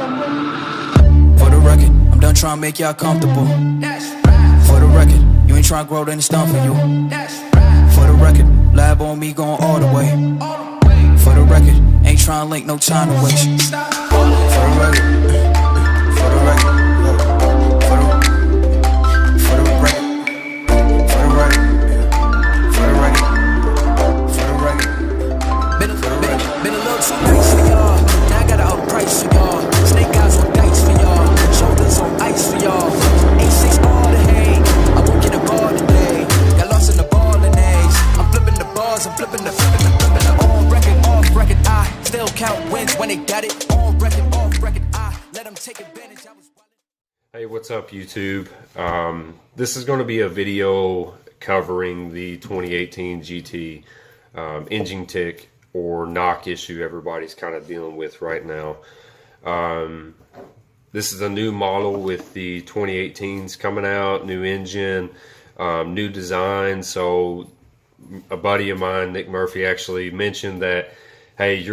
For the record, I'm done trying to make y'all comfortable. For the record, you ain't trying to grow, then it's done for you. For the record, lab on me going all the way. For the record, ain't trying to link, no time to waste. For the record, for the record, for the record, for the record, for the record. Been a little too nice for y'all. Now I got an outprice for y'all. Snake eyes on dice for y'all. Shoulders on ice for y'all. A6 all the hay. I won't get a ball today. Got lost in the ball and A's. I'm flipping the bars. I'm flipping the on record, off record. I still count wins when they got it. On record, off record. I let them take advantage. Hey, what's up, YouTube? This is going to be a video covering the 2018 GT engine tick or knock issue everybody's kind of dealing with right now. This is a new model with the 2018s coming out, new engine, new design. So a buddy of mine, Nick Murphy, actually mentioned that, hey,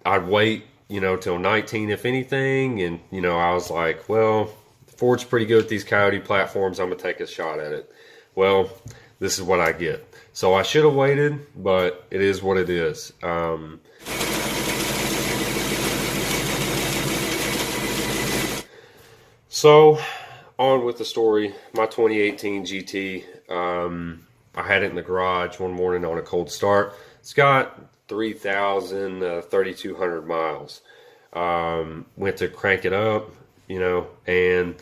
I'd wait, till 19 if anything. And, I was like, well, Ford's pretty good with these Coyote platforms. I'm going to take a shot at it. Well, this is what I get. So I should have waited, but it is what it is. So on with the story. My 2018 GT, I had it in the garage one morning on a cold start. It's got 3,200 miles. Went to crank it up, and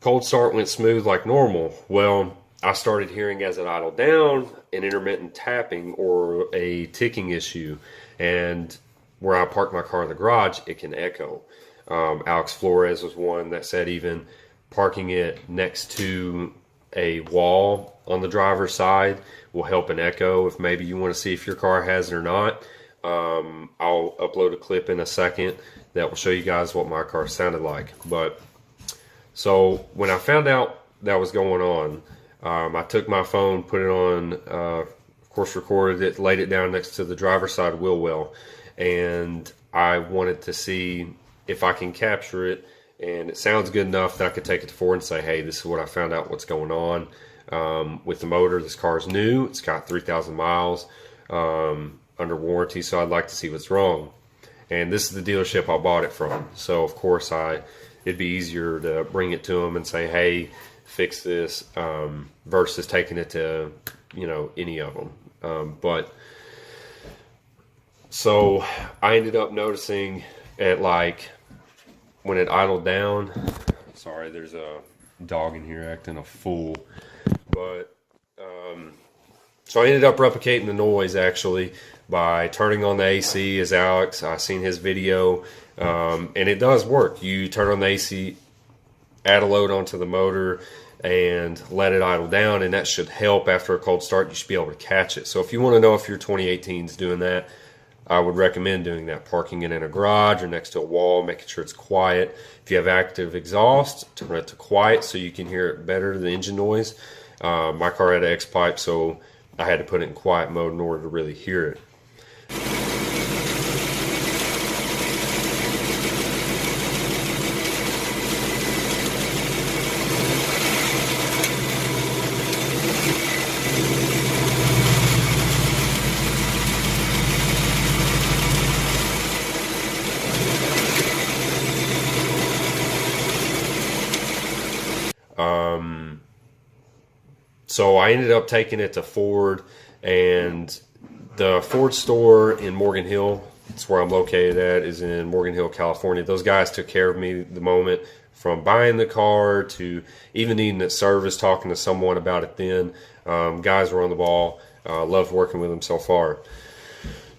cold start went smooth like normal. Well, I started hearing as it idled down an intermittent tapping or a ticking issue, and where I parked my car in the garage, it can echo. Alex Flores was one that said even parking it next to a wall on the driver's side will help an echo if maybe you want to see if your car has it or not. I'll upload a clip in a second that will show you guys what my car sounded like. But so when I found out that was going on, I took my phone, put it on, of course recorded it, laid it down next to the driver's side wheel well, and I wanted to see if I can capture it, and it sounds good enough that I could take it to Ford and say, hey, this is what I found out what's going on with the motor. This car is new. It's got 3,000 miles under warranty, so I'd like to see what's wrong. And this is the dealership I bought it from. So, of course, it'd be easier to bring it to them and say, hey, fix this, versus taking it to, any of them. But so I ended up noticing at when it idled down, sorry, there's a dog in here acting a fool, but so I ended up replicating the noise actually by turning on the AC as Alex. I seen his video, and it does work. You turn on the AC, add a load onto the motor, and let it idle down, and that should help after a cold start. You should be able to catch it. So if you want to know if your 2018 is doing that, I would recommend doing that, parking it in a garage or next to a wall, making sure it's quiet. If you have active exhaust, turn it to quiet so you can hear it better, the engine noise. My car had an X-pipe, so I had to put it in quiet mode in order to really hear it. So I ended up taking it to Ford, and the Ford store in Morgan Hill, that's where I'm located at, is in Morgan Hill, California. Those guys took care of me the moment from buying the car to even needing it serviced, talking to someone about it then. Guys were on the ball. Loved working with them so far.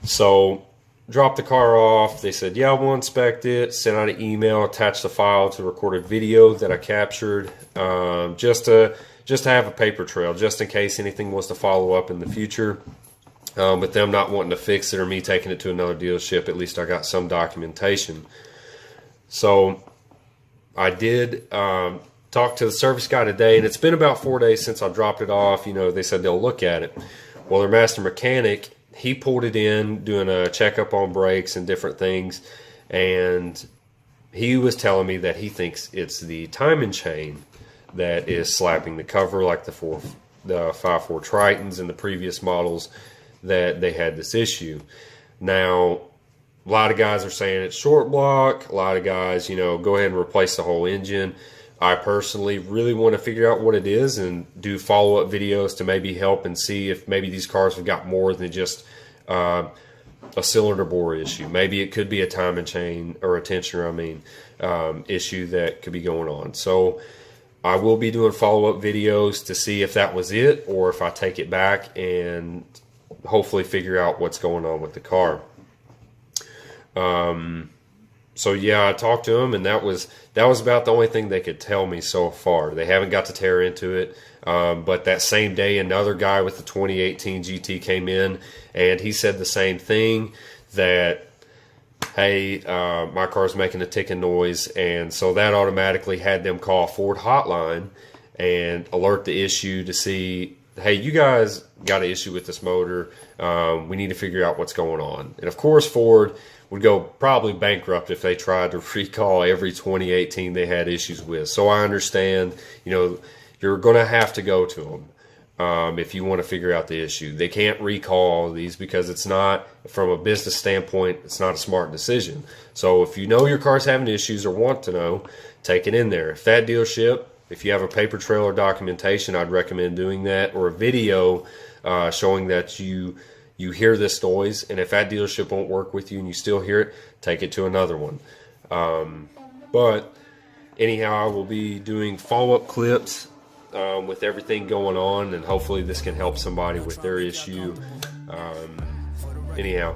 So dropped the car off. They said, yeah, we'll inspect it. Sent out an email, attached the file to a recorded video that I captured, just to have a paper trail, just in case anything was to follow up in the future. With them not wanting to fix it or me taking it to another dealership, at least I got some documentation. So I did talk to the service guy today, and it's been about 4 days since I dropped it off. They said they'll look at it. Well, their master mechanic, he pulled it in, doing a checkup on brakes and different things, and he was telling me that he thinks it's the timing chain that is slapping the cover, like the 5.4 Tritons and the previous models that they had this issue. Now, a lot of guys are saying it's short block. A lot of guys, go ahead and replace the whole engine. I personally really want to figure out what it is and do follow-up videos to maybe help and see if maybe these cars have got more than just a cylinder bore issue. Maybe it could be a timing chain or a tensioner, issue that could be going on. So I will be doing follow-up videos to see if that was it, or if I take it back and hopefully figure out what's going on with the car. So yeah, I talked to them, and that was about the only thing they could tell me so far. They haven't got to tear into it. But that same day, another guy with the 2018 GT came in, and he said the same thing, that, hey, my car's making a ticking noise. And so that automatically had them call Ford hotline and alert the issue to see, hey, you guys got an issue with this motor. We need to figure out what's going on. And of course, Ford would go probably bankrupt if they tried to recall every 2018 they had issues with. So I understand, you're going to have to go to them if you want to figure out the issue. They can't recall these because it's not, from a business standpoint, it's not a smart decision. So if you know your car's having issues or want to know, take it in there. If that dealership, if you have a paper trail or documentation, I'd recommend doing that, or a video showing that you hear this noise, and if that dealership won't work with you and you still hear it, take it to another one. But anyhow, I will be doing follow-up clips with everything going on, and hopefully this can help somebody with their issue. Anyhow.